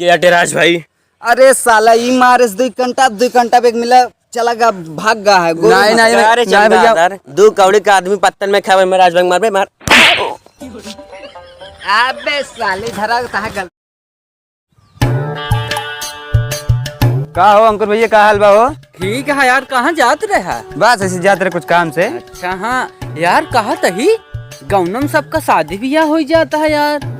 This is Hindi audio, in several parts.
क्या राज भाई? अरे साला ई मारे 2 घंटा बेग मिला चला गा भाग गा है। नहीं भैया, 2 कौड़ी का आदमी पत्तन में खावे में राजबाग मार बे मार। अबे साले धरा कहा गल का हो अंकुर भैया, का हाल बा हो? ठीक है यार, कहाँ जात रहा? बस ऐसे जाते रहे कुछ काम से। अच्छा हाँ यार, कहा तही गौनम सबका शादी ब्याह हो जाता है यार।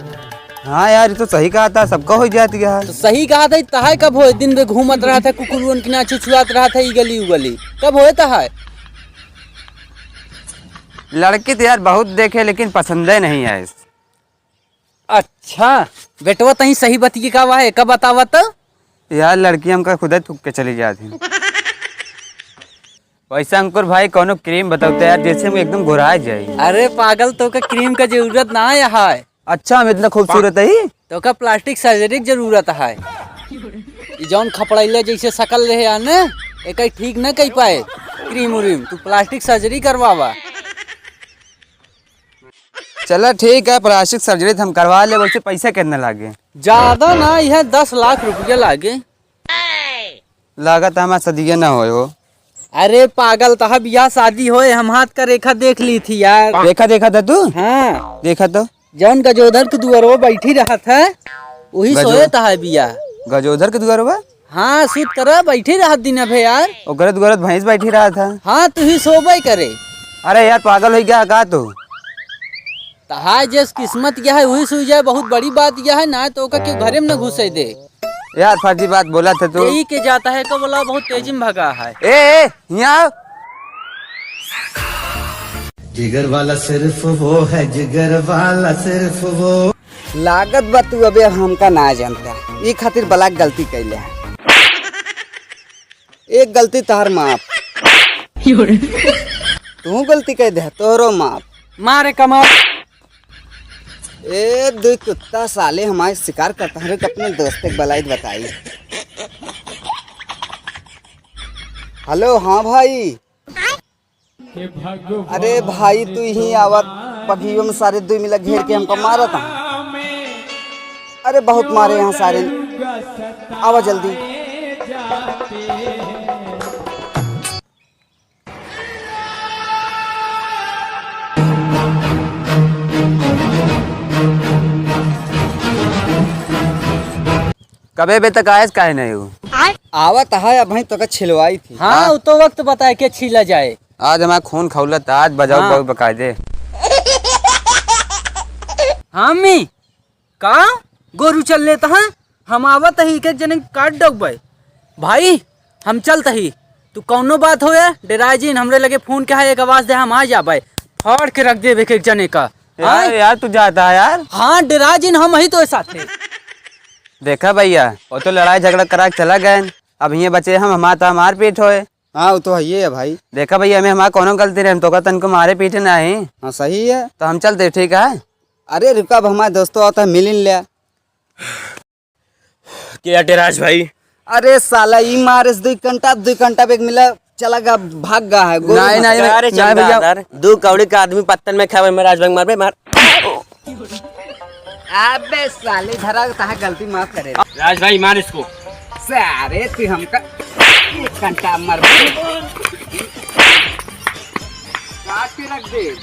हाँ यार, ये तो सही कहा था, सबका हो जाती है। तो सही कहा था, तहाय कब हो? दिन में घूमत रहा था, कुकुर के नाचे छुआत रहा था, गली उगली कब हो तहाय? लड़की तो यार बहुत देखे लेकिन पसंद नहीं है। अच्छा बेटवा तही सही बतिए का है, कब बतावत? यार लड़की हमका खुद ही थूक के चली जाती। वैसा अंकुर भाई कोनो क्रीम बताओ यार, जैसे हम एकदम गोरा जाए। अरे पागल, तो का क्रीम का जरूरत ना है। अच्छा, हम इतना खूबसूरत है तो का प्लास्टिक सर्जरी की जरूरत है। जौन खपड़ैले जैसे शकल रहे यार न, एक ठीक न कह पाए क्रीम उरीम, तू प्लास्टिक सर्जरी करवावा। चलो ठीक है, प्लास्टिक सर्जरी हम करवा ले। वैसे पैसा कितना लागे? ज्यादा ना, यह 10 लाख रुपया लागे। लागत हमारा सदिया ना हो। अरे पागल, तहा ब्याह शादी होए, हम हाथ का रेखा देख ली थी यार। देखा था तू? हाँ देखा तो जौन गजोधर के दुआर बैठी रहा था वही सोए तहा बिया। गजोधर के दुआर बा? हाँ सूत कर बैठी रहा दिन अभे यार। ओकरे दुआर भैंस बैठी रहा था। हाँ तू ही सोबे करे। अरे यार पागल हो गया का तू? तहा जैस किस्मत यह है वही सुई जाए, बहुत बड़ी बात यह है ना, तो क्यों घरे में न घुसे दे यार। फर्जी बात बोला था तू। यही के जाता है तो बोला बहुत तेजी में भगा है। ए यहाँ जिगर वाला सिर्फ वो है, जिगर वाला सिर्फ वो। लागत बा तू अबे हमका ना जानता, ई खातिर बला गलती कैले है। एक गलती तहार माफ, तू गलती कह दे तोरो माफ। मारे कमाल। ए 2 कुत्ता साले हमारे शिकार करता है। अपने दोस्त के बलाई बताई। हेलो हाँ भाई। अरे भाई तू ही आवत पभियों में सारे 2 मिला घेर के हमको मारा था। अरे बहुत मारे यहाँ सारे, आवा जल्दी। कबे बे तक आयस काहे नहीं हो? आवत है अब तो का छिलवाई थी। हाँ वो तो वक्त बताए के छीला जाए। आज हमारा खून खौला था, आज बजाओ हाँ। बहुत बका दे। हाँ मी का गोरू चल लेता है, हम आवत ही के जने काट डोबे भाई, हम चलते ही। तू कौनो बात हो या डेराय जी हमरे लगे फोन के है, एक आवाज दे हम आ जाबे, फाड़ के रख दे एक जने का। यार तू जाता है यार। हाँ डेराय जी हम ही तो साथ थे। देखा भैया, वो तो लड़ाई झगड़ा करा के चला गए, अब ये बचे हम हमारा मार पीट होए। हाँ वो तो है ये है भाई। देखा भैया, हमें हमारा कोनो गलती रहे, हम तो का तन को मारे पीटे नहीं। हाँ सही है, तो हम चलते ठीक है। अरे रुका, अब हमारे दोस्तों आता है, मिल लिया। क्या राज भाई? अरे साला ई मारे 2 घंटा बेग मिला चला गा भाग गा है। नहीं भैया, 2 कौड़ी का आदमी पत्तन में खावे में राजबाग मार बे मार। अबे साले धरा कहा गलती माफ करे। राज भाई मार इसको। सारे तू हमका 1 घंटा मर काट के रख दे।